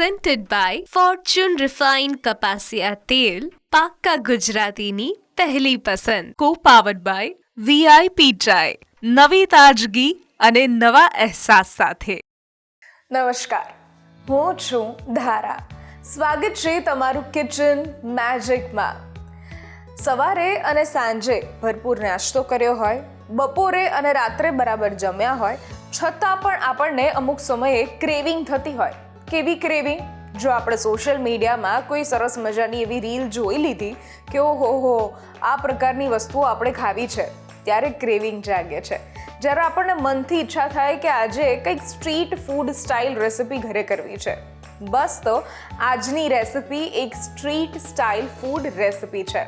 presented by Fortune Refined કપાસિયા તેલ, પાક્કા ગુજરાતીની પહેલી પસંદ. Co-powered by VIP Chai, નવી તાજગી અને નવા અહેસાસ સાથે. નમસ્કાર, હું છું ધારા. સ્વાગત છે તમારું કિચન મેજિકમાં. સવારે અને સાંજે ભરપૂર નાસ્તો કર્યો હોય, બપોરે અને રાત્રે બરાબર જમ્યા હોય, છતાં પણ આપણને અમુક સમયે ક્રેવિંગ થતી હોય. કેવી ક્રેવિંગ? જો આપણે સોશિયલ મીડિયામાં કોઈ સરસ મજાની એવી રીલ જોઈ લીધી કે ઓહો આ પ્રકારની વસ્તુઓ આપણે ખાવી છે, ત્યારે ક્રેવિંગ જાગે છે. જ્યારે આપણને મનથી ઈચ્છા થાય કે આજે કંઈક સ્ટ્રીટ ફૂડ સ્ટાઇલ રેસિપી ઘરે કરવી છે. બસ તો આજની રેસિપી એક સ્ટ્રીટ સ્ટાઇલ ફૂડ રેસિપી છે.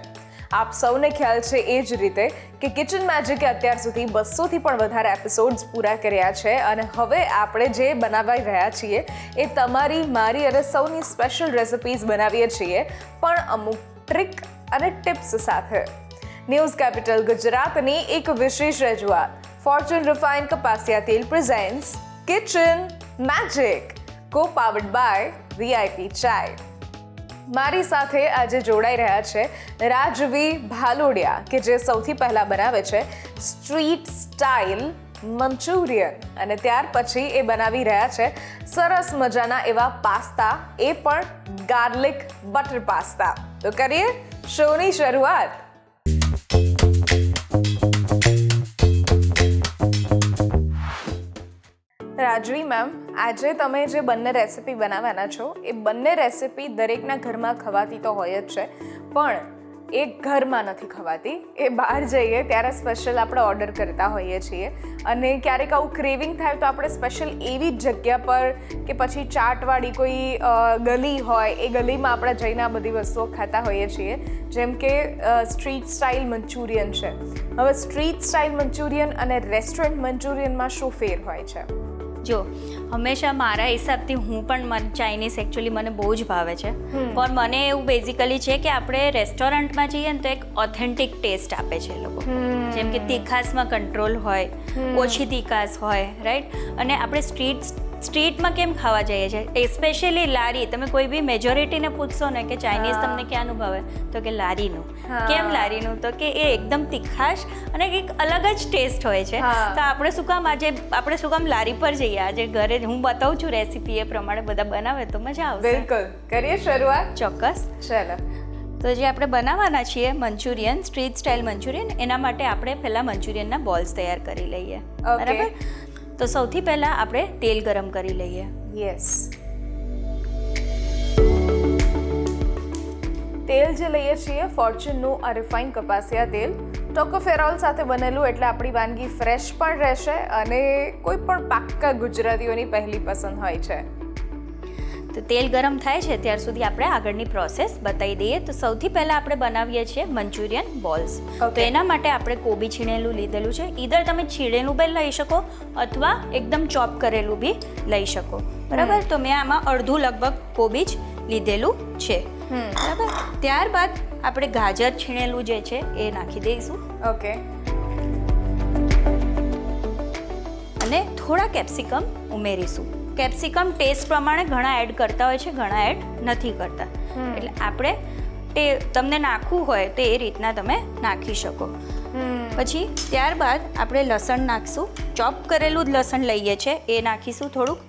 આપ સૌને ખ્યાલ છે એ જ રીતે કે કિચન મેજિકે અત્યાર સુધી 200થી પણ વધારે એપિસોડ્સ પૂરા કર્યા છે અને હવે આપણે જે બનાવી રહ્યા છીએ એ તમારી, મારી અને સૌની સ્પેશિયલ રેસિપીઝ બનાવીએ છીએ, પણ અમુક ટ્રીક અને ટિપ્સ સાથે. ન્યૂઝ કેપિટલ ગુજરાતની એક વિશેષ રજૂઆત ફોર્ચ્યુન રિફાઇન્ડ કપાસિયા તેલ presents kitchen magic, co-powered by VIP Chai. મારી સાથે આજે જોડાઈ રહ્યા છે રાજવી ભાલોડિયા, કે જે સૌથી પહેલાં બનાવે છે સ્ટ્રીટ સ્ટાઇલ મંચુરિયન, અને ત્યાર પછી એ બનાવી રહ્યા છે સરસ મજાના એવા પાસ્તા, એ પણ ગાર્લિક બટર પાસ્તા. તો કરીએ શોની શરૂઆત. રાજવી મેમ, આજે તમે જે બંને રેસિપી બનાવવાના છો એ બંને રેસિપી દરેકના ઘરમાં ખવાતી તો હોય જ છે, પણ એ ઘરમાં નથી ખવાતી, એ બહાર જઈએ ત્યારે સ્પેશિયલ આપણે ઓર્ડર કરતા હોઈએ છીએ. અને ક્યારેક આવું ક્રેવિંગ થાય તો આપણે સ્પેશિયલ એવી જ જગ્યા પર કે પછી ચાટવાળી કોઈ ગલી હોય એ ગલીમાં આપણે જઈને આ બધી વસ્તુઓ ખાતા હોઈએ છીએ, જેમ કે સ્ટ્રીટ સ્ટાઇલ મંચુરિયન છે. હવે સ્ટ્રીટ સ્ટાઇલ મંચુરિયન અને રેસ્ટોરન્ટ મંચુરિયનમાં શું ફેર હોય છે? જો હંમેશા મારા હિસાબથી હું પણ ચાઇનીઝ એકચ્યુઅલી મને બહુ જ ભાવે છે, પણ મને એવું બેઝિકલી છે કે આપણે રેસ્ટોરન્ટમાં જઈએ ને તો એક ઓથેન્ટિક ટેસ્ટ આપે છે એ લોકો, જેમ કે તીખાસમાં કંટ્રોલ હોય, ઓછી તીખાસ હોય, રાઈટ. અને આપણે સ્ટ્રીટમાં કેમ ખાવા જઈએ છીએ, સ્પેશિયલી લારી, તમે કોઈ બી મેજોરિટીને પૂછશો ને કે ચાઇનીઝ તમને ક્યાંનું ભાવે, તો કે લારીનું. કેમ લારીનું? તો કે એ એકદમ તીખાશ અને એક અલગ જ ટેસ્ટ હોય છે. તો આપણે શું કામ લારી પર જઈએ? આજે ઘરે હું બતાવું છું રેસીપી, એ પ્રમાણે બધા બનાવે તો મજા આવશે. બિલકુલ, કરીએ શરૂઆત. ચોક્કસ, ચાલો. તો જે આપણે બનાવવાના છીએ મંચુરિયન, સ્ટ્રીટ સ્ટાઇલ મંચુરિયન, એના માટે આપણે પહેલાં મંચુરિયનના બોલ્સ તૈયાર કરી લઈએ. બરાબર? તો સૌથી પહેલાં આપણે તેલ ગરમ કરી લઈએ. યસ. તેલ જે લઈએ છીએ ફોર્ચ્યુનનું આ રિફાઇન્ડ કપાસિયા તેલ, ટોકોફેરોલ સાથે બનેલું, એટલે આપણી વાનગી ફ્રેશ પણ રહેશે અને કોઈ પણ પાક્કા ગુજરાતીઓની પહેલી પસંદ હોય છે. તો તેલ ગરમ થાય છે ત્યાર સુધી આપણે આગળની પ્રોસેસ બતાવી દઈએ. તો સૌથી પહેલાં આપણે બનાવીએ છીએ મંચુરિયન બોલ્સ. તો એના માટે આપણે કોબી છીણેલું લીધેલું છે. ઈધર તમે છીણેલું બી લઈ શકો અથવા એકદમ ચોપ કરેલું બી લઈ શકો. બરાબર? તો મેં આમાં અડધું લગભગ કોબી જ લીધેલું છે. બરાબર? ત્યારબાદ આપણે ગાજર છીણેલું જે છે એ નાખી દઈશું. ઓકે. અને થોડા કેપ્સિકમ ઉમેરીશું. કેપ્સિકમ ટેસ્ટ પ્રમાણે ઘણા એડ કરતા હોય છે, ઘણા એડ નથી કરતા, એટલે આપણે તમને નાખવું હોય તો એ રીતના તમે નાખી શકો. પછી ત્યારબાદ આપણે લસણ નાખીશું. ચોપ કરેલું જ લસણ લઈએ છીએ, એ નાખીશું થોડુંક.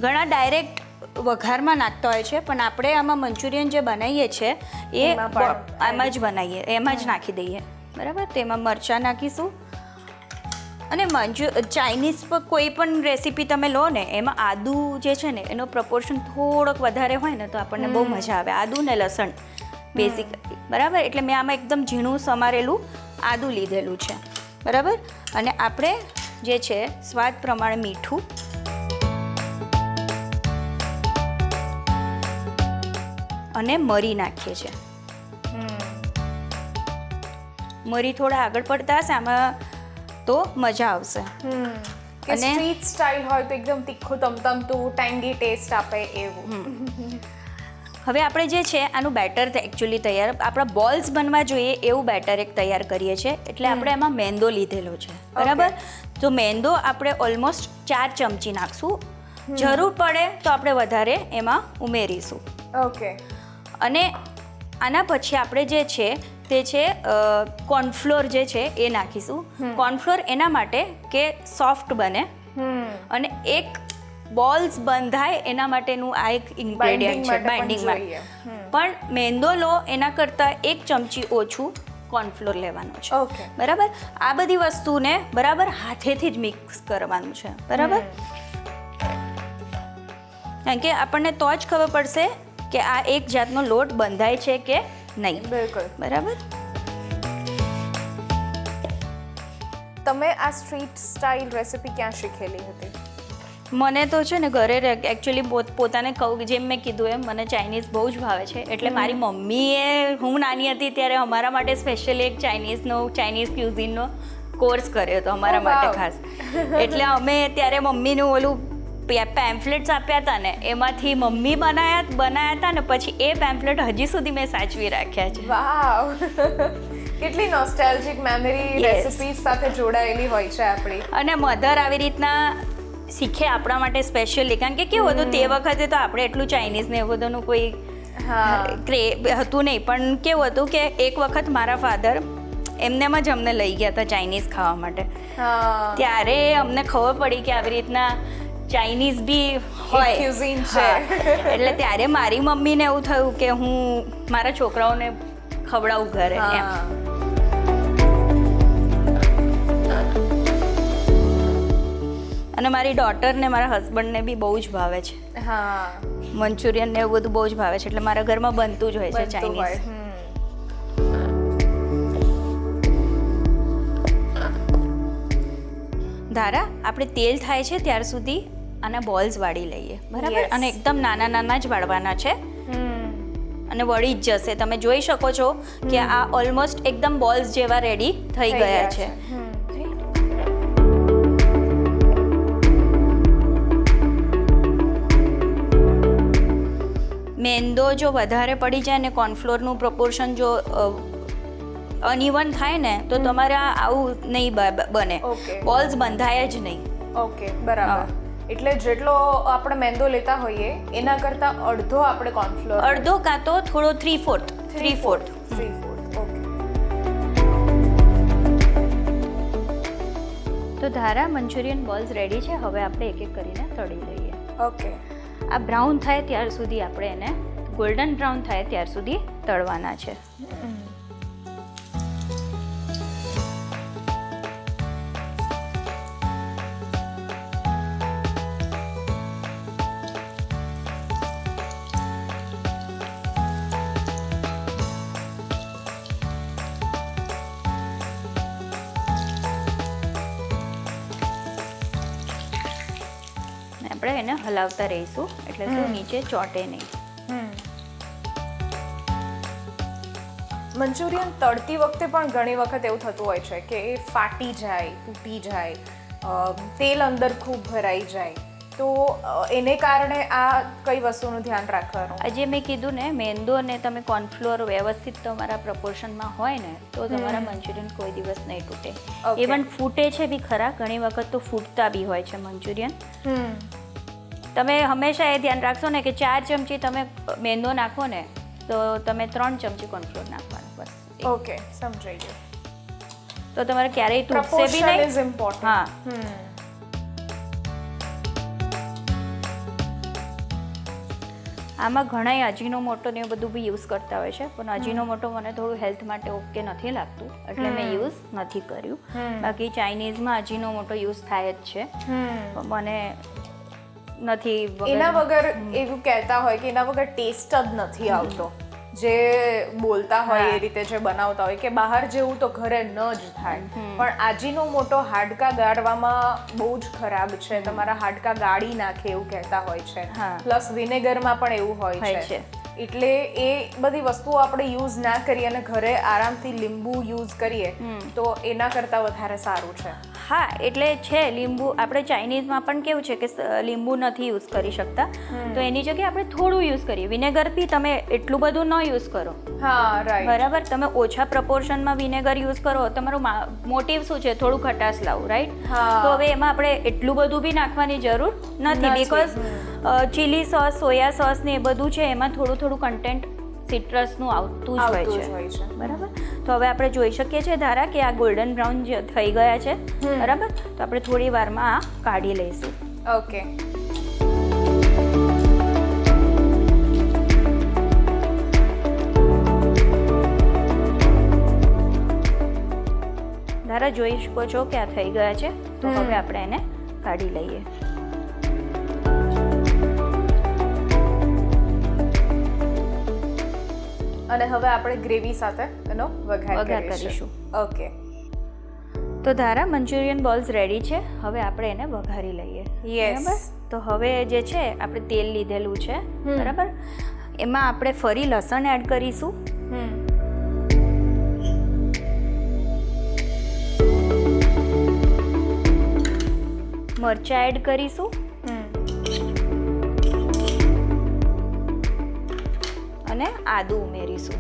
ઘણા ડાયરેક્ટ વઘારમાં નાખતા હોય છે, પણ આપણે આમાં મંચુરિયન જે બનાવીએ છીએ એ આમાં જ બનાવીએ, એમાં જ નાખી દઈએ. બરાબર? તેમાં મરચાં નાખીશું. અને ચાઇનીઝ પર કોઈ પણ રેસીપી તમે લો ને, એમાં આદુ જે છે ને એનો પ્રપોર્શન થોડોક વધારે હોય ને તો આપણને બહુ મજા આવે. આદુ ને લસણ બેઝિક. બરાબર? એટલે મેં આમાં એકદમ ઝીણું સમારેલું આદુ લીધેલું છે. બરાબર? અને આપણે જે છે સ્વાદ પ્રમાણે મીઠું, અને મરી નાખીએ છીએ. મરી થોડા આગળ પડતા હશે આમાં તો મજા આવશે. અને સ્ટ્રીટ સ્ટાઇલ હોય તો એકદમ તીખું તમતમતું ટેંગી ટેસ્ટ આપે એવું. હવે આપણે જે છે આનું બેટર એકચ્યુઅલી તૈયાર, આપણા બોલ્સ બનવા જોઈએ એવું બેટર એક તૈયાર કરીએ છીએ. એટલે આપણે એમાં મેંદો લીધેલો છે. બરાબર? તો મેંદો આપણે ઓલમોસ્ટ 4 ચમચી નાખશું. જરૂર પડે તો આપણે વધારે એમાં ઉમેરીશું. ઓકે. અને આના પછી આપણે જે છે તે છે કોર્નફ્લોર જે છે એ નાખીશું. કોર્નફ્લોર એના માટે કે સોફ્ટ બને અને એક બોલ્સ બંધાય એના માટેનું આ એક ઇન્ગ્રેડિયન્ટ છે બાઇન્ડિંગ માટે. પણ મેંદો લો એના કરતાં 1 ચમચી ઓછું કોર્નફ્લોર લેવાનું છે. ઓકે. બરાબર. આ બધી વસ્તુને બરાબર હાથેથી જ મિક્સ કરવાનું છે. બરાબર. કારણ કે આપણને તો જ ખબર પડશે કે આ એક જાતનો લોટ બંધાય છે કે નહીં. બિલકુલ. બરાબર. તમે આ સ્ટ્રીટ સ્ટાઇલ રેસિપી ક્યાં શીખેલી હતી? મને તો છે ને ઘરે એકચ્યુઅલી પોતાને કહું જેમ મેં કીધું એમ મને ચાઇનીઝ બહુ જ ભાવે છે. એટલે મારી મમ્મીએ હું નાની હતી ત્યારે અમારા માટે સ્પેશિયલી એક ચાઇનીઝ ક્યુઝિનનો કોર્સ કર્યો હતો અમારા માટે ખાસ. એટલે અમે ત્યારે મમ્મીનું ઓલું પેમ્ફલેટ્સ આપ્યા હતા ને એમાંથી મમ્મી બનાયા હતા ને પછી એ પેમ્ફલેટ હજી સુધી મેં સાચવી રાખ્યા છે. વાવ. કેટલી નોસ્ટેલ્જિક મેમરી રેસિપીઝ સાથે જોડાયેલી હોય છે આપણી. અને મધર આવી રીતના શીખે આપણા માટે સ્પેશિયલી. કારણ કે કેવું હતું તે વખતે તો આપણે એટલું ચાઇનીઝ ને એ બધાનું કોઈ હતું નહીં. પણ કેવું હતું કે એક વખત મારા ફાધર એમનેમ જ અમને લઈ ગયા હતા ચાઇનીઝ ખાવા માટે. ત્યારે અમને ખબર પડી કે આવી રીતના ચાઇનીઝ બી હોય ક્યુઝિન છે. એટલે ત્યારે મારી મમ્મીને એવું થયું કે હું મારા છોકરાઓને ખવડાવું ઘરે એમ. અને મારી ડોટરને મારા હસબન્ડને બી બહુ જ ભાવે છે. મંચુરિયન ને એવું બધું બહુ જ ભાવે છે. એટલે મારા ઘરમાં બનતું જ હોય છે ચાઇનીઝ. ધારા આપણે તેલ થાય છે ત્યાર સુધી આના બોલ્સ વાળી લઈએ. બરાબર. અને એકદમ નાના નાના જ વાળવાના છે અને વળી જ જશે. તમે જોઈ શકો છો કે આ ઓલમોસ્ટ એકદમ બોલ્સ જેવા રેડી થઈ ગયા છે. મેંદો જો વધારે પડી જાય ને કોર્નફ્લોરનું પ્રપોર્શન જો અનઇવન થાય ને તો તમારે આવું નહીં બને. બોલ્સ બંધાય જ નહીં. ઓકે. બરાબર. એટલે જેટલો આપણે મેંદો લેતા હોઈએ એના કરતાં અડધો આપણે કોર્નફ્લોર. અડધો કાં તો થોડો 3/4. ઓકે. તો ધારા મંચુરિયન બોલ્સ રેડી છે. હવે આપણે એક એક કરીને તળી લઈએ. ઓકે. આ બ્રાઉન થાય ત્યાર સુધી આપણે એને ગોલ્ડન બ્રાઉન થાય ત્યાર સુધી તળવાના છે. આપણે એને હલાવતા રહીશું એટલે શું નીચે ચોટે નહીં. મંચુરિયન તળતી વખતે પણ ઘણી વખત એવું થતું હોય છે કે એ ફાટી જાય, તૂટી જાય, તેલ અંદર ખૂબ ભરાઈ જાય. તો એને કારણે આ કઈ વસ્તુનું ધ્યાન રાખવાનું? આજે મેં કીધું ને મેંદો અને તમે કોર્નફ્લોર વ્યવસ્થિત તમારા પ્રપોર્શનમાં હોય ને તો તમારા મંચુરિયન કોઈ દિવસ નહીં તૂટે. ઇવન ફૂટે છે બી ખરા. ઘણી વખત તો ફૂટતા બી હોય છે મંચુરિયન. તમે હંમેશા એ ધ્યાન રાખશો ને કે 4 ચમચી તમે મેંદો નાખો ને તો તમે 3 ચમચી કોર્નફ્લોર નાખવાનું બસ. ઓકે. સમજાઈ ગયું. તો તમારે ક્યારેય તૂટશે બી નહીં. હા. આમાં ઘણાય અજીનોમોટો ને બધું બી યુઝ કરતા હોય છે. પણ અજીનોમોટો મને થોડું હેલ્થ માટે ઓકે નથી લાગતું એટલે મેં યુઝ નથી કર્યું. બાકી ચાઇનીઝમાં અજીનોમોટો યુઝ થાય જ છે. મને નથી. એના વગર એવું કહેતા હોય કે એના વગર ટેસ્ટ જ નથી આવતો. જે બોલતા હોય એ રીતે જે બનાવતા હોય કે બહાર જેવું તો ઘરે ન જ થાય. પણ આજીનોમોટો હાડકા ગાળવામાં બહુ જ ખરાબ છે. તમારા હાડકા ગાળી નાખે એવું કહેતા હોય છે. પ્લસ વિનેગરમાં પણ એવું હોય છે. એટલે એ બધી વસ્તુઓ આપણે યુઝ ના કરીએ અને ઘરે આરામથી લીંબુ યુઝ કરીએ તો એના કરતાં વધારે સારું છે. હા એટલે છે લીંબુ, આપણે ચાઇનીઝમાં પણ કેવું છે કે લીંબુ નથી યુઝ કરી શકતા, તો એની જગ્યાએ આપણે થોડું યુઝ કરીએ. વિનેગર બી તમે એટલું બધું ન યુઝ કરો, હા રાઈટ, બરાબર. તમે ઓછા પ્રપોર્શનમાં વિનેગર યુઝ કરો, તમારો મોટિવ શું છે? થોડું ખટાશ લાવું, રાઈટ? હા. તો હવે એમાં આપણે એટલું બધું બી નાખવાની જરૂર નથી, because chilli sauce, soya sauce ને એ બધું છે, એમાં થોડું થોડું કન્ટેન્ટ સિટ્રસનું આવતું જ હોય છે, બરાબર. તો હવે આપણે જોઈ શકીએ છીએ ધારા કે આ ગોલ્ડન બ્રાઉન જે થઈ ગયા છે, બરાબર. તો આપણે થોડી વારમાં આ કાઢી લઈશું. ઓકે. ધારા જોઈ શકો છો કે આ થઈ ગયા છે, તો હવે આપણે એને કાઢી લઈએ. અને હવે આપણે ગ્રેવી સાથે એનો વઘાર કરીશું. ઓકે. તો ધારા મંચુરિયન બોલ્સ રેડી છે, હવે આપણે એને વઘારી લઈએ. યસ. તો હવે જે છે આપણે તેલ લીધેલું છે, બરાબર, એમાં આપણે ફરી લસણ એડ કરીશું. મરચાં એડ કરીશું અને આદુ ઉમેરીશું.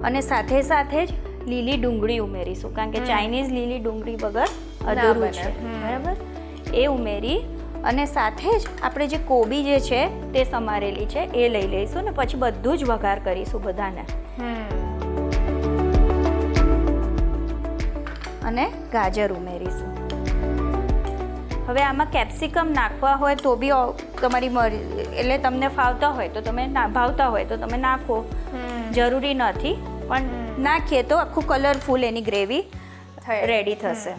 અને સાથે સાથે જ લીલી ડુંગળી ઉમેરીશું, કારણ કે ચાઇનીઝ લીલી ડુંગળી વગર અધૂરું છે, બરાબર. એ ઉમેરી અને સાથે જ આપણે જે કોબી જે છે તે સમારેલી છે એ લઈ લઈશું ને પછી બધું જ વઘાર કરીશું બધાને. અને ગાજર ઉમેરીશું. હવે આમાં કેપ્સિકમ નાખવા હોય તો બી તમારી મરજી, એટલે તમને ફાવતા હોય તો તમે ભાવતા હોય તો તમે નાખો, જરૂરી નથી, પણ નાખીએ તો આખું કલરફુલ એની ગ્રેવી રેડી થશે.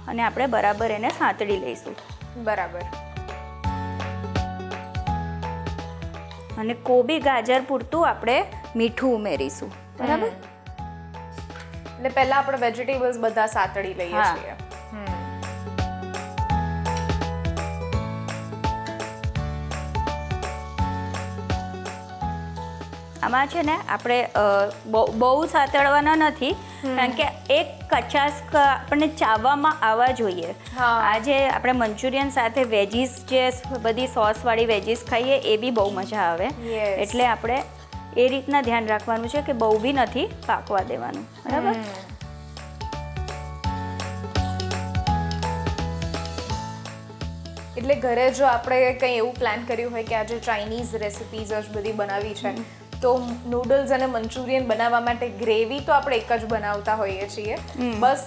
અને આપણે બરાબર એને સાંતળી લઈશું. બરાબર. અને કોબી ગાજર પૂરતું આપણે મીઠું ઉમેરીશું, બરાબર. એટલે પહેલા આપણે વેજીટેબલ્સ બધા સાતળી લઈએ છીએ. આમાં છે ને આપણે બહુ સાતળવાના નથી, કારણ કે એક કચાસ આપણને ચાવવામાં આવવા જોઈએ. આજે આપણે મંચુરિયન સાથે વેજીસ, જે બધી સોસવાળી વેજીસ ખાઈએ એ બી બહુ મજા આવે, એટલે આપણે એ રીતના ધ્યાન રાખવાનું છે કે બહુ બી નથી પાકવા દેવાનું, બરાબર. એટલે ઘરે જો આપણે કંઈ એવું પ્લાન કર્યું હોય કે આજે ચાઇનીઝ રેસિપીઝ જ બધી બનાવી છે, તો નૂડલ્સ અને મંચુરિયન બનાવવા માટે ગ્રેવી તો આપણે એક જ બનાવતા હોઈએ છીએ, બસ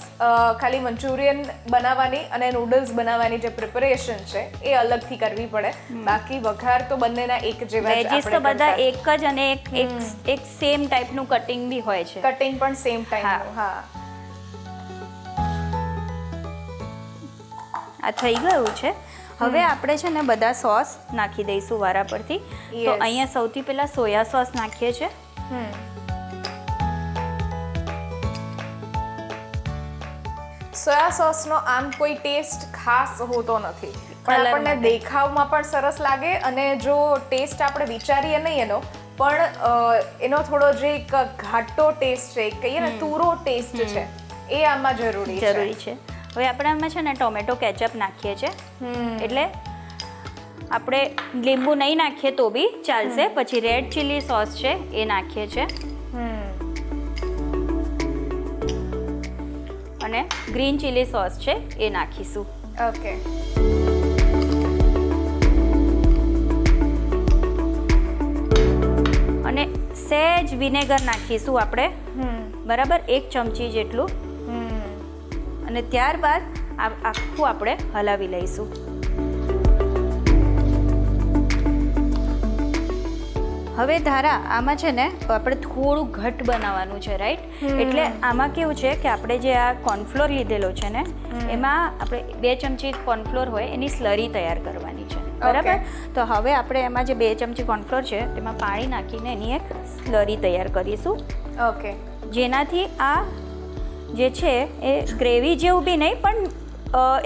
ખાલી મંચુરિયન બનાવવાની અને નૂડલ્સ બનાવવાની જે પ્રિપરેશન છે એ અલગથી કરવી પડે. બાકી વઘાર તો બંનેના એક જેવા જ વેજીસ તો બધા એક જ, અને એક સેમ ટાઈપનું કટિંગ બી હોય છે, કટિંગ પણ સેમ ટાઈપનું. હા, આ થઈ ગયું છે. હવે આપણે છે ને બધા સોસ નાખી દઈશું વારા પરથી. તો અહીંયા સૌથી પહેલા સોયા સોસ નાખીએ છીએ. સોયા સોસનો આમ કોઈ ટેસ્ટ ખાસ હોતો નથી, પણ આપણને દેખાવમાં પણ સરસ લાગે, અને જો ટેસ્ટ આપણે વિચારીએ નહીં એનો, પણ એનો થોડો જે એક ઘાટો ટેસ્ટ છે, કહીએ ને તુરો ટેસ્ટ છે, એ આમાં જરૂરી છે. હવે આપણે આમાં છે ને ટોમેટો કેચઅપ નાખીએ છીએ, એટલે આપણે લીંબુ નહીં નાખીએ તો બી ચાલશે. પછી રેડ ચીલી સોસ છે એ નાખીએ છીએ, અને ગ્રીન ચીલી સોસ છે એ નાખીશું. ઓકે. અને સહેજ વિનેગર નાખીશું આપણે, બરાબર, 1 ચમચી જેટલું. અને ત્યારબાદ આખું આપણે હલાવી લઈશું. હવે ધારા આમાં છે ને આપણે થોડું ઘટ બનાવવાનું છે, રાઈટ? એટલે આમાં કેવું છે કે આપણે જે આ કોર્નફ્લોર લીધેલો છે ને, એમાં આપણે 2 ચમચી કોર્નફ્લોર હોય એની સ્લરી તૈયાર કરવાની છે, બરાબર. તો હવે આપણે એમાં જે 2 ચમચી કોર્નફ્લોર છે તેમાં પાણી નાખીને એની એક સ્લરી તૈયાર કરીશું. ઓકે. જેનાથી આ જે છે એ ગ્રેવી જેવું બી નહીં, પણ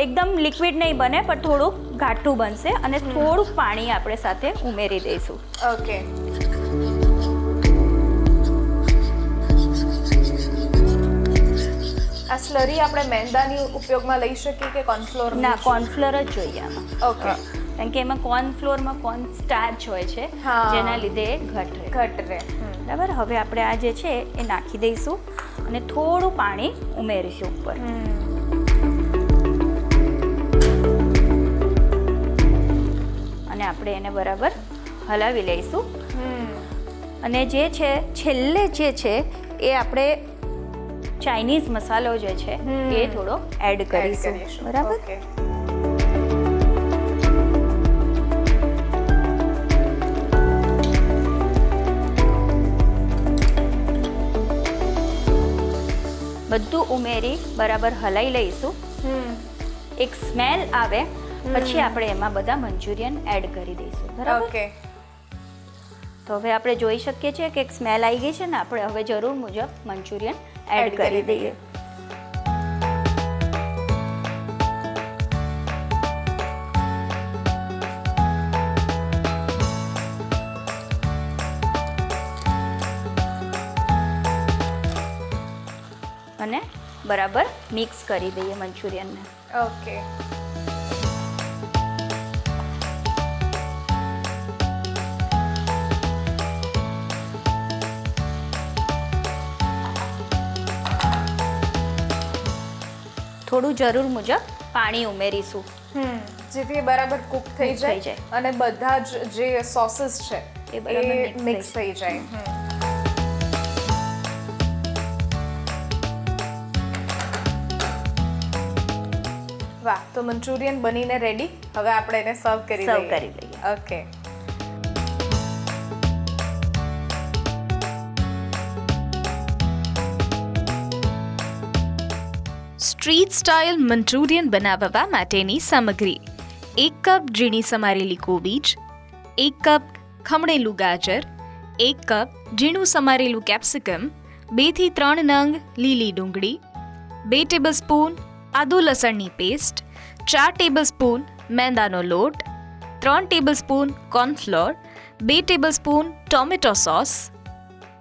એકદમ લિક્વિડ નહીં બને, પણ થોડુંક ઘાટું બનશે. અને થોડુંક પાણી આપણે સાથે ઉમેરી દઈશું. ઓકે. આ સ્લરી આપણે મેંદાની ઉપયોગમાં લઈ શકીએ કે કોર્નફ્લોર? ના, કોર્નફ્લોર જ જોઈએ આમાં. ઓકે. કારણ કે એમાં કોર્નફ્લોરમાં કોર્ન સ્ટાર્ચ હોય છે, હા. જેના લીધે એ ઘટ રહે. ઘટ રહે. બરાબર. હવે આપણે આ જે છે એ નાખી દઈશું અને થોડું પાણી ઉમેરીશું ઉપર. અને આપણે એને બરાબર હલાવી લઈશું. અને જે છે છેલ્લે જે છે એ આપણે ચાઇનીઝ મસાલો જે છે એ થોડો એડ કરીશું. બરાબર. ઓકે. બધું ઉમેરી બરાબર હલાવી લઈશું. એક સ્મેલ આવે પછી આપણે એમાં બધા મંચુરિયન એડ કરી દઈશું. બરાબર. ઓકે. તો હવે આપણે જોઈ શકીએ છીએ કે એક સ્મેલ આવી ગઈ છે ને, આપણે હવે જરૂર મુજબ મંચુરિયન એડ કરી દઈએ. અને બરાબર મિક્સ કરી દઈએ મંચુરિયનને. ઓકે. થોડું જરૂર મુજબ પાણી ઉમેરીશું. જેથી એ બરાબર કુક થઈ Cook થઈ જાય જાય. અને બધા જ જે સોસીસ છે એ બરાબર એ mix મિક્સ થઈ જાય. વાહ, તો મંચુરિયન બનીને રેડી. હવે આપણે એને સર્વ કરી સર્વ દઈએ. કરી લઈએ. ઓકે. સ્ટ્રીટ સ્ટાઇલ મંચુરિયન બનાવવા માટેની સામગ્રી: 1 કપ ઝીણી સમારેલી કોબીજ, 1 કપ ખમણેલું ગાજર, 1 કપ ઝીણું સમારેલું કેપ્સિકમ, 2 થી 3 નંગ લીલી ડુંગળી, 2 ટેબલસ્પૂન આદુ લસણની પેસ્ટ, 4 ટેબલસ્પૂન મેંદાનો લોટ, 3 tablespoon cornflour, 2 tablespoon tomato sauce,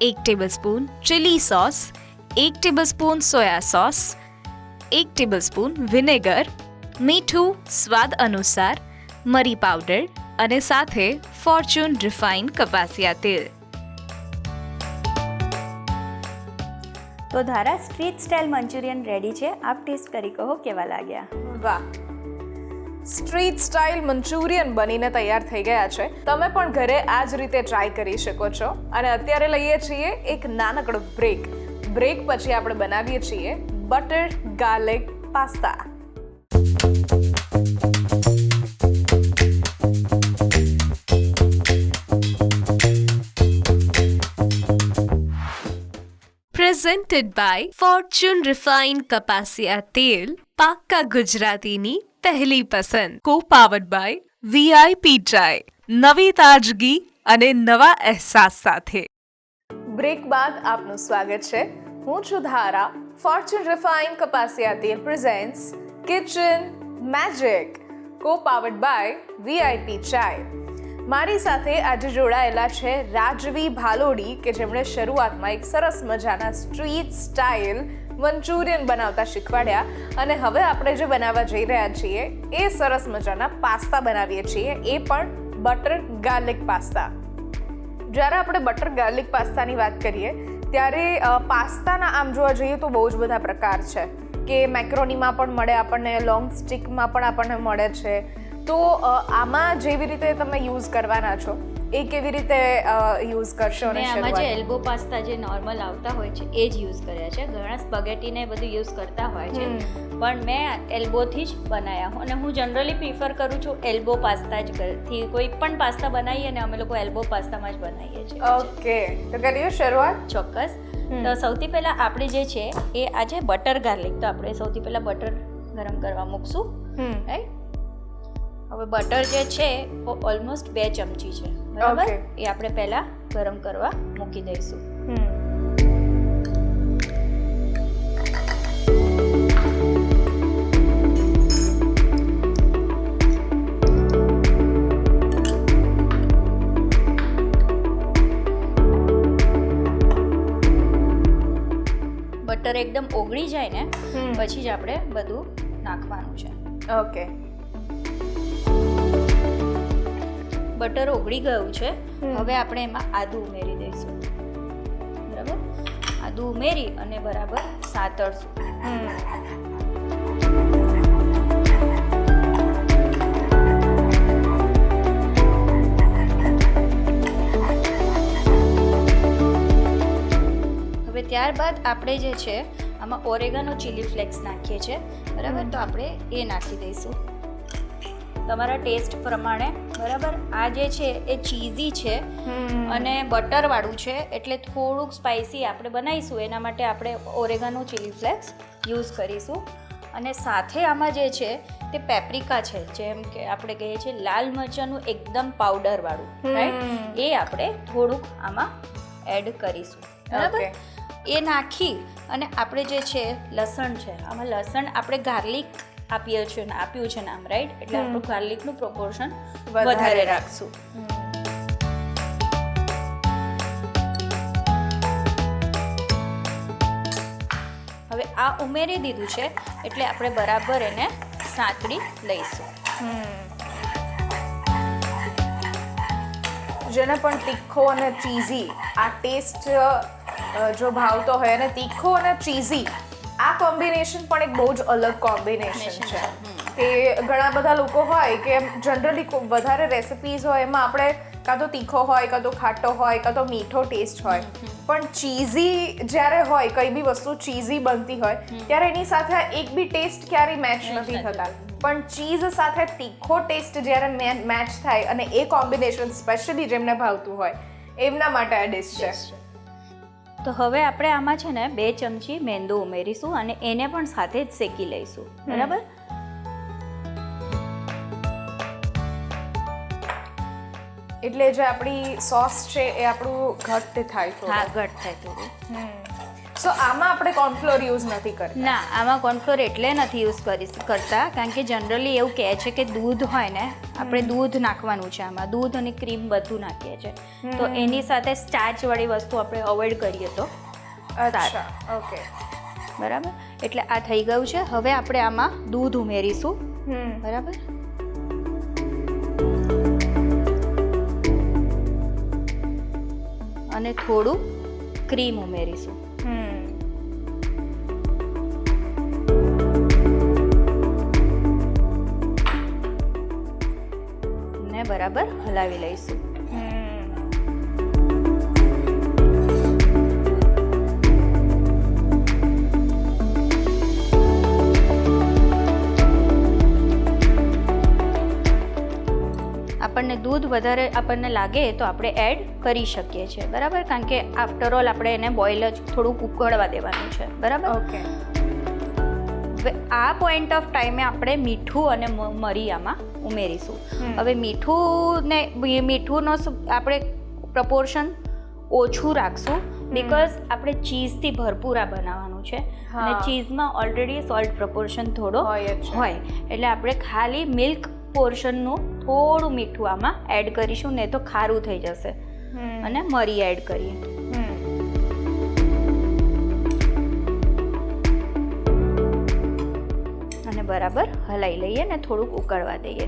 1 tablespoon chilli sauce, 1 tablespoon soya sauce, 1 tablespoon vinegar, મીઠું સ્વાદ અનુસાર, મરી પાવડર અને સાથે ફોર્ચ્યુન રિફાઇન્ડ કપાસિયા તેલ. તો ધારા સ્ટ્રીટ સ્ટાઇલ મંચુરિયન રેડી છે. આપ ટેસ્ટ કરી કહો કેવા લાગ્યા. વાહ, સ્ટ્રીટ સ્ટાઇલ મંચુરિયન બનીને તૈયાર થઈ ગયા છે. તમે પણ ઘરે આ જ રીતે ટ્રાય કરી શકો છો. અને અત્યારે લઈએ છીએ એક નાનકડો બ્રેક પછી આપણે બનાવીએ છીએ butter garlic pasta. Presented by Fortune refined કપાસિયા તેલ, પાક્કા ગુજરાતીની પહેલી પસંદ. કો પાવર્ડ બાય વીઆઈપી ચાય, નવી તાજગી અને નવા અહેસાસ સાથે. બ્રેક બાદ આપનું સ્વાગત છે. હું છું ધારા. ફોર્ચ્યુન રિફાઇન્ડ કપાસિયા તેલ presents kitchen magic, co powered by VIP ચાય. મારી સાથે આજે જોડાયેલા છે રાજવી ભાલોડી, કે જેમણે શરૂઆતમાં એક સરસ મજાના સ્ટ્રીટ સ્ટાઇલ મંચુરિયન બનાવતા શીખવાડ્યા. અને હવે આપણે જે બનાવવા જઈ રહ્યા છીએ એ સરસ મજાના પાસ્તા બનાવીએ છીએ, એ પણ બટર ગાર્લિક પાસ્તા. જ્યારે આપણે બટર ગાર્લિક પાસ્તાની વાત કરીએ ત્યારે પાસ્તાના આમ જોવા જઈએ તો બહુ જ બધા પ્રકાર છે, કે મેક્રોનીમાં પણ મળે આપણને, લોંગ સ્ટિકમાં પણ આપણને મળે છે. તો આમાં જેવી રીતે તમે યુઝ કરવાના છો એ કેવી રીતે યુઝ કરશો? અને આમાં જે શરૂઆત એલ્બો પાસ્તા જે નોર્મલ આવતા હોય છે એ જ યુઝ કર્યા છે. ઘણા સ્પગેટીને બધું યુઝ કરતા હોય છે, પણ મેં એલ્બોથી જ બનાવ્યા. અને હું જનરલી પ્રિફર કરું છું એલ્બો પાસ્તા જ થી. કોઈ પણ પાસ્તા બનાવીએ ને અમે લોકો એલ્બો પાસ્તામાં જ બનાવીએ છીએ. ઓકે, તો કરીએ શરૂઆત. ચોક્કસ. તો સૌથી પહેલાં આપણે જે છે એ આજે બટર ગાર્લિક, તો આપણે સૌથી પહેલાં બટર ગરમ કરવા મૂકશું. રાઈટ. હવે બટર જે છે ઓલમોસ્ટ 2 ચમચી છે, બરાબર? એ આપણે પહેલાં ગરમ કરવા મૂકી દઈશું. બટર એકદમ ઓગળી જાય ને પછી જ આપણે બધું નાખવાનું છે. ઓકે. બટર ઓગળી ગયું છે. હવે આપણે એમાં આદુ ઉમેરી દઈશું. બરાબર, આદુ ઉમેરી અને બરાબર સાતળશું. હવે ત્યારબાદ આપણે જે છે આમાં ઓરેગાનો ચીલી ફ્લેક્સ નાખીએ છીએ. બરાબર, તો આપણે એ નાખી દઈશું તમારા ટેસ્ટ પ્રમાણે. બરાબર, આ જે છે એ ચીઝી છે અને બટર વાળું છે એટલે થોડુંક સ્પાઇસી આપણે બનાવીશું. એના માટે આપણે ઓરેગાનો ચીલી ફ્લેક્સ યુઝ કરીશું. અને સાથે આમાં જે છે તે પેપ્રિકા છે, જેમ કે આપણે કહીએ છીએ લાલ મરચાંનું એકદમ પાવડર વાળું, રાઈટ, એ આપણે થોડુંક આમાં એડ કરીશું. બરાબર, એ નાખી અને આપણે જે છે લસણ છે, આમાં લસણ આપણે ગાર્લિક આપ્યું છે નામ, રાઈટ, એટલે આપણું ગાર્લિકનું પ્રોપોર્શન વધારે રાખશું. હવે આ ઉમેરી દીધું છે એટલે આપણે બરાબર એને સાંતળી લઈશું. જેને પણ તીખો અને ચીઝી આ ટેસ્ટ જો ભાવતો હોય, અને તીખો અને ચીઝી આ કોમ્બિનેશન પણ એક બહુ જ અલગ કોમ્બિનેશન છે. કે ઘણા બધા લોકો હોય કે જનરલી વધારે રેસિપીઝ હોય એમાં આપણે કાં તો તીખો હોય, કાં તો ખાટો હોય, કાં તો મીઠો ટેસ્ટ હોય, પણ ચીઝી જ્યારે હોય, કઈ બી વસ્તુ ચીઝી બનતી હોય ત્યારે એની સાથે એક બી ટેસ્ટ ક્યારેય મેચ નથી થતા. પણ ચીઝ સાથે તીખો ટેસ્ટ જ્યારે મેચ થાય અને એ કોમ્બિનેશન સ્પેશિયલી જેમને ભાવતું હોય એમના માટે આ ડિશ છે. તો હવે આપણે આમાં છે ને 2 ચમચી મેંદો ઉમેરીશું અને એને પણ સાથે જ શેકી લઈશું. બરાબર, એટલે જે આપણી સોસ છે એ આપણું ઘટ્ટ થાય થોડું. હા, ઘટ થાય થોડું. સો આમાં આપણે કોર્નફ્લોર યુઝ નથી કરતા. ના, આમાં કોર્નફ્લોર એટલે નથી યુઝ કરતા કારણ કે જનરલી એવું કહે છે કે દૂધ હોય ને, આપણે દૂધ નાખવાનું છે આમાં, દૂધ અને ક્રીમ બધું નાખીએ છીએ, તો એની સાથે સ્ટાર્ચ વાળી વસ્તુ આપણે અવોઇડ કરીએ તો અચ્છા, ઓકે. બરાબર, એટલે આ થઈ ગયું છે. હવે આપણે આમાં દૂધ ઉમેરીશું. બરાબર, અને થોડું ક્રીમ ઉમેરીશું. ને બરાબર હલાવી લઈશું. આપણને દૂધ વધારે આપણને લાગે તો આપણે એડ કરી શકીએ છીએ. બરાબર, કારણ કે આફ્ટર ઓલ આપણે એને બોઇલ જ થોડુંક ઉકળવા દેવાનું છે. બરાબર, ઓકે. હવે આ પોઈન્ટ ઓફ ટાઈમે આપણે મીઠું અને મરી આમાં ઉમેરીશું. હવે મીઠુંનો આપણે પ્રપોર્શન ઓછું રાખશું બિકોઝ આપણે ચીઝથી ભરપૂર આ બનાવવાનું છે અને ચીઝમાં ઓલરેડી સોલ્ટ પ્રપોર્શન થોડો હોય, એટલે આપણે ખાલી મિલ્ક પોર્શનનું થોડું મીઠું આમાં એડ કરીશું, નહીં તો ખારું થઈ જશે. અને મરી એડ કરીએ. અને બરાબર હલાઈ લઈએ ને થોડુંક ઉકળવા દઈએ.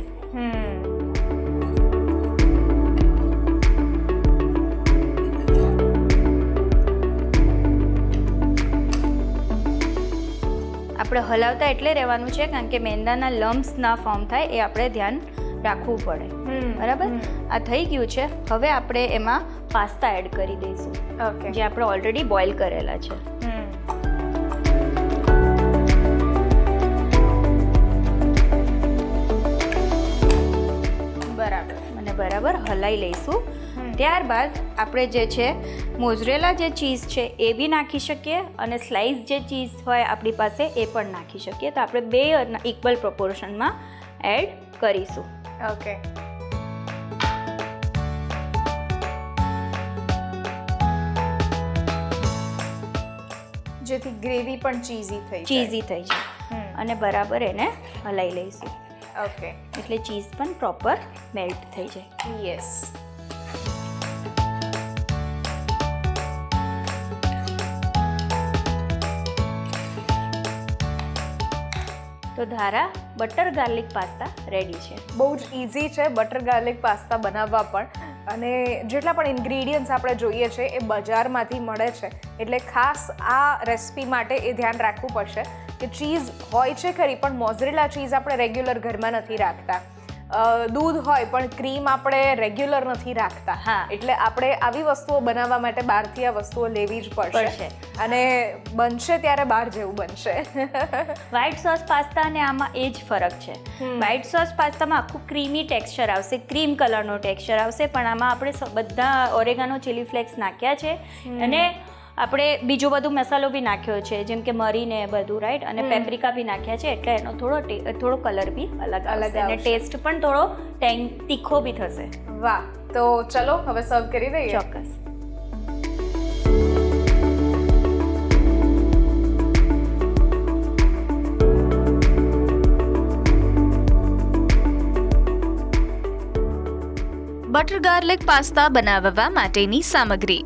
આપણે હલાવતા એટલે રહેવાનું છે કારણ કે મેંદાના લમ્સ ના ફોર્મ થાય એ આપણે ધ્યાન રાખવું પડે. બરાબર, આ થઈ ગયું છે. હવે આપણે એમાં પાસ્તા એડ કરી દઈશું, ઓકે, જે આપણે ઓલરેડી બોઇલ કરેલા છે. બરાબર, અને બરાબર હલાઈ લઈશું. ત્યારબાદ આપણે જે છે મોઝરેલા જે ચીઝ છે એ બી નાખી શકીએ અને સ્લાઇસ જે ચીઝ હોય આપણી પાસે એ પણ નાખી શકીએ. તો આપણે 2 ઇક્વલ પ્રોપોર્શનમાં એડ કરીશું. ઓકે. જેથી ગ્રેવી પણ ચીઝી થઈ જાય અને બરાબર એને હલાઈ લઈશું. ઓકે, એટલે ચીઝ પણ પ્રોપર મેલ્ટ થઈ જાય. યસ. તો ધારા બટર ગાર્લિક પાસ્તા રેડી છે. બહુ જ ઇઝી છે બટર ગાર્લિક પાસ્તા બનાવવા પણ, અને જેટલા પણ ઇન્ગ્રીડિયન્ટ્સ આપણે જોઈએ છે એ બજારમાંથી મળે છે, એટલે ખાસ આ રેસિપી માટે એ ધ્યાન રાખવું પડશે કે ચીઝ હોય છે ખરી, પણ મોઝરેલા ચીઝ આપણે રેગ્યુલર ઘરમાં નથી રાખતા. દૂધ હોય પણ ક્રીમ આપણે રેગ્યુલર નથી રાખતા. હા. એટલે આપણે આવી વસ્તુઓ બનાવવા માટે બહારથી આ વસ્તુઓ લેવી જ પડશે, અને બનશે ત્યારે બહાર જેવું બનશે. વ્હાઈટ સોસ પાસ્તા અને આમાં એ જ ફરક છે. વ્હાઈટ સોસ પાસ્તામાં આખું ક્રીમી ટેક્સચર આવશે, ક્રીમ કલરનો ટેક્સચર આવશે, પણ આમાં આપણે બધા ઓરેગાનો ચીલી ફ્લેક્સ નાખ્યા છે, અને આપણે બીજો બધું મસાલો બી નાખ્યો છે, જેમ કે મરી ને બધું, રાઈટ, અને પેપ્રિકા બી નાખ્યા છે, એટલે એનો થોડો કલર બી અલગ આવશે અને ટેસ્ટ પણ થોડો તીખો બી થશે. વાહ, તો ચલો હવે સર્વ કરી દઈએ. ચોક્કસ. બટર ગાર્લિક પાસ્તા બનાવવા માટેની સામગ્રી: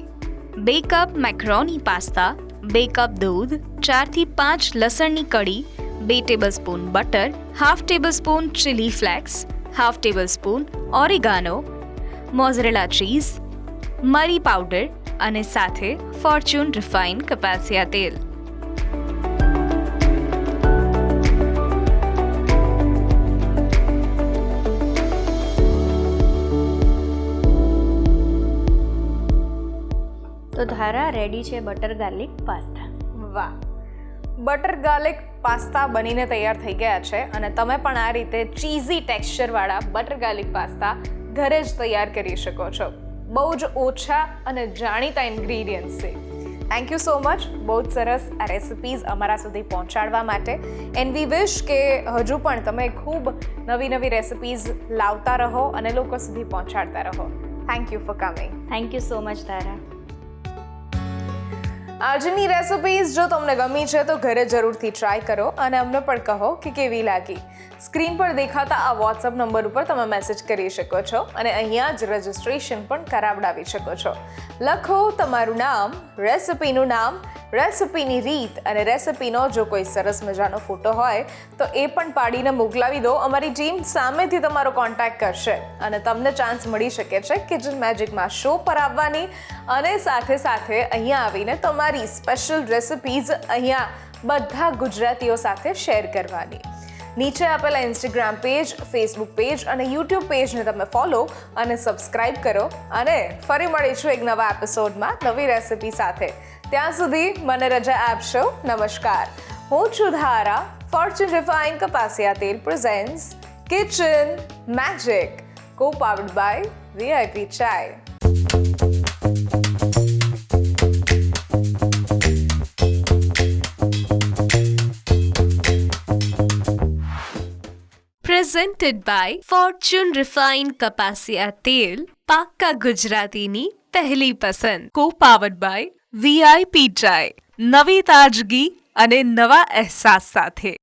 2 કપ મેક્રોની પાસ્તા, 2 કપ દૂધ, 4 થી 5 લસણની કળી, 2 tablespoon butter, half tablespoon chilli flakes, half tablespoon oregano, મોઝરેલા cheese, મરી પાવડર અને સાથે ફોર્ચ્યુન રિફાઇન્ડ કપાસિયા તેલ. તો ધારા રેડી છે બટર ગાર્લિક પાસ્તા. વાહ, બટર ગાર્લિક પાસ્તા બનીને તૈયાર થઈ ગયા છે, અને તમે પણ આ રીતે ચીઝી ટેક્સચરવાળા બટર ગાર્લિક પાસ્તા ઘરે જ તૈયાર કરી શકો છો. બહુ જ ઓછા અને જાણીતા ઇન્ગ્રીડિયન્ટ્સ છે. થેન્ક યુ સો મચ, બહુ જ સરસ આ રેસિપીઝ અમારા સુધી પહોંચાડવા માટે. એન્ડ વી વિશ કે હજુ પણ તમે ખૂબ નવી નવી રેસિપીઝ લાવતા રહો અને લોકો સુધી પહોંચાડતા રહો. Thank you for coming. Thank you so much ધારા. આજની રેસિપીઝ જો તમને ગમી છે તો ઘરે જરૂરથી ટ્રાય કરો અને અમને પણ કહો કે કેવી લાગી. સ્ક્રીન પર દેખાતા આ વોટ્સઅપ નંબર ઉપર તમે મેસેજ કરી શકો છો, અને અહીંયા જ રજિસ્ટ્રેશન પણ કરાવડાવી શકો છો. લખો તમારું નામ, રેસિપીનું નામ, રેસિપીની રીત, અને રેસિપીનો જો કોઈ સરસ મજાનો ફોટો હોય તો એ પણ પાડીને મોકલાવી દો. અમારી ટીમ સામેથી તમારો કોન્ટેક્ટ કરશે અને તમને ચાન્સ મળી શકે છે કિચન મેજિકમાં શો પર આવવાની, અને સાથે સાથે અહીંયા આવીને તમારી સ્પેશિયલ રેસિપીઝ અહીંયા બધા ગુજરાતીઓ સાથે શેર કરવાની. નીચે આપેલા ઇન્સ્ટાગ્રામ પેજ, ફેસબુક પેજ અને યુટ્યુબ પેજને તમે ફોલો અને સબસ્ક્રાઇબ કરો, અને ફરી મળીશું એક નવા એપિસોડમાં નવી રેસિપી સાથે. ત્યાં સુધી મને રજા આપશો. નમસ્કાર. હું છું ધારા. ફોર્ચ્યુન રિફાઇન્ડ કપાસિયા તેલ presents kitchen magic, co powered by VIP ચાય. Presented by Fortune Refined કપાસિયા તેલ, પાક્કા ગુજરાતીની પહેલી પસંદ. Co-powered by VIP ચાય, નવી તાજગી અને નવા અહેસાસ સાથે.